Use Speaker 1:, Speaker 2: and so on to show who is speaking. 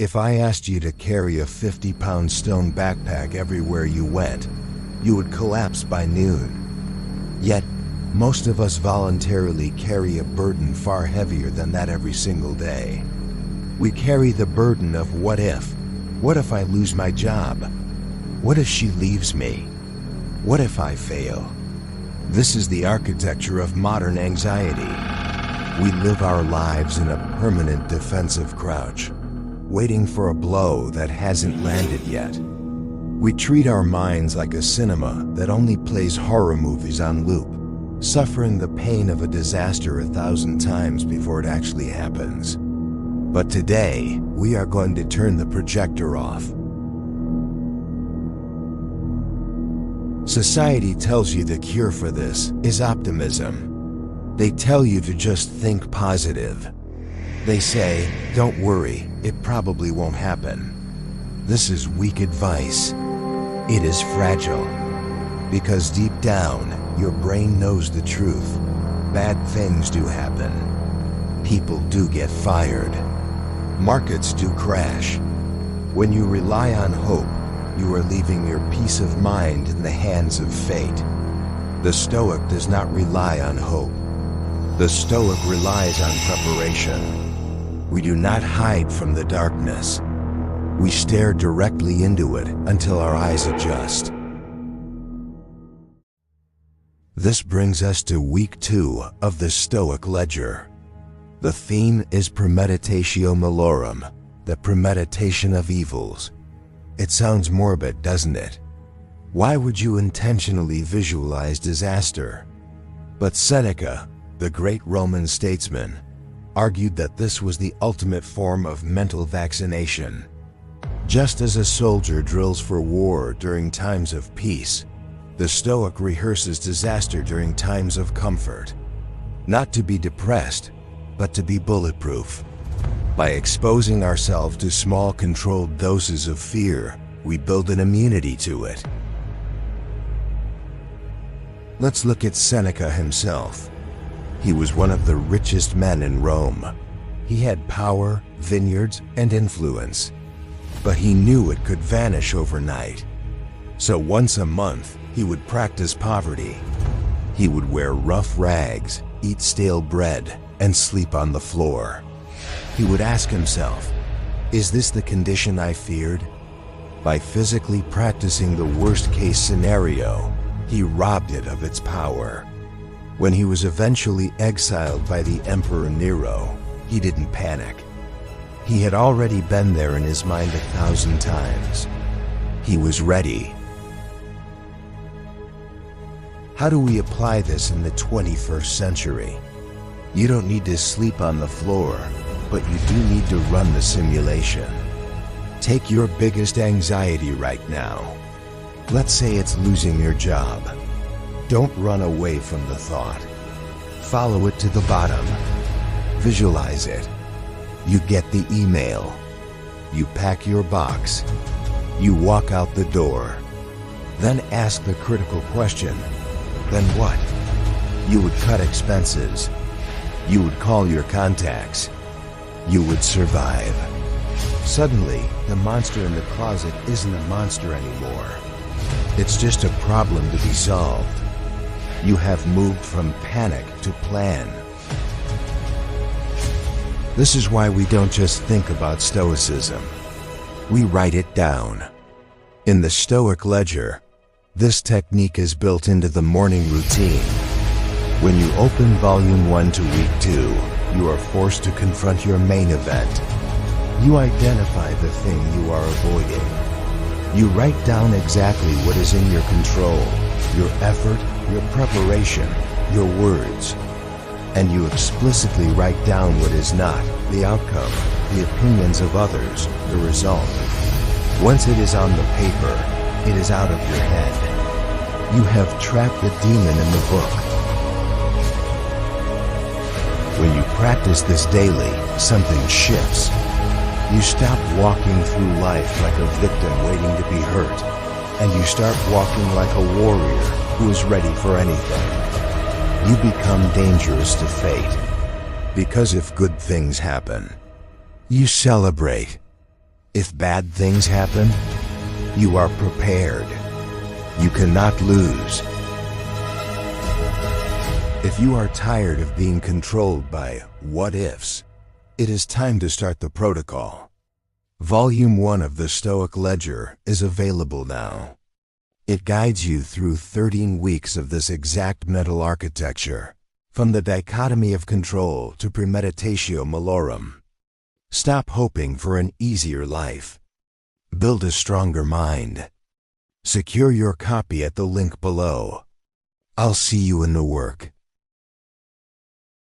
Speaker 1: If I asked you to carry a 50-pound stone backpack everywhere you went, you would collapse by noon. Yet, most of us voluntarily carry a burden far heavier than that every single day. We carry the burden of what if? What if I lose my job? What if she leaves me? What if I fail? This is the architecture of modern anxiety. We live our lives in a permanent defensive crouch, waiting for a blow that hasn't landed yet. We treat our minds like a cinema that only plays horror movies on loop, suffering the pain of a disaster 1,000 times before it actually happens. But today, we are going to turn the projector off. Society tells you the cure for this is optimism. They tell you to just think positive. They say, don't worry, it probably won't happen. This is weak advice. It is fragile. Because deep down, your brain knows the truth. Bad things do happen. People do get fired. Markets do crash. When you rely on hope, you are leaving your peace of mind in the hands of fate. The Stoic does not rely on hope. The Stoic relies on preparation. We do not hide from the darkness. We stare directly into it until our eyes adjust. This brings us to week 2 of the Stoic ledger. The theme is Premeditatio Malorum, the Premeditation of Evils. It sounds morbid, doesn't it? Why would you intentionally visualize disaster? But Seneca, the great Roman statesman, argued that this was the ultimate form of mental vaccination. Just as a soldier drills for war during times of peace, the Stoic rehearses disaster during times of comfort. Not to be depressed, but to be bulletproof. By exposing ourselves to small controlled doses of fear, we build an immunity to it. Let's look at Seneca himself. He was one of the richest men in Rome. He had power, vineyards, and influence. But he knew it could vanish overnight. So once a month, he would practice poverty. He would wear rough rags, eat stale bread, and sleep on the floor. He would ask himself, is this the condition I feared? By physically practicing the worst-case scenario, he robbed it of its power. When he was eventually exiled by the Emperor Nero, he didn't panic. He had already been there in his mind 1,000 times. He was ready. How do we apply this in the 21st century? You don't need to sleep on the floor, but you do need to run the simulation. Take your biggest anxiety right now. Let's say it's losing your job. Don't run away from the thought. Follow it to the bottom. Visualize it. You get the email. You pack your box. You walk out the door. Then ask the critical question. Then what? You would cut expenses. You would call your contacts. You would survive. Suddenly, the monster in the closet isn't a monster anymore. It's just a problem to be solved. You have moved from panic to plan. This is why we don't just think about Stoicism. We write it down. In the Stoic ledger, this technique is built into the morning routine. When you open Volume 1 to Week 2, you are forced to confront your main event. You identify the thing you are avoiding. You write down exactly what is in your control, your effort, your preparation, your words. And you explicitly write down what is not, the outcome, the opinions of others, the result. Once it is on the paper, it is out of your head. You have trapped the demon in the book. When you practice this daily, something shifts. You stop walking through life like a victim waiting to be hurt, and you start walking like a warrior who is ready for anything. You become dangerous to fate, because if good things happen, you celebrate. If bad things happen, you are prepared. You cannot lose. If you are tired of being controlled by what-ifs, it is time to start the protocol. Volume 1 of the Stoic Ledger is available now. It guides you through 13 weeks of this exact mental architecture, from the dichotomy of control to Premeditatio Malorum. Stop hoping for an easier life. Build a stronger mind. Secure your copy at the link below. I'll see you in the work.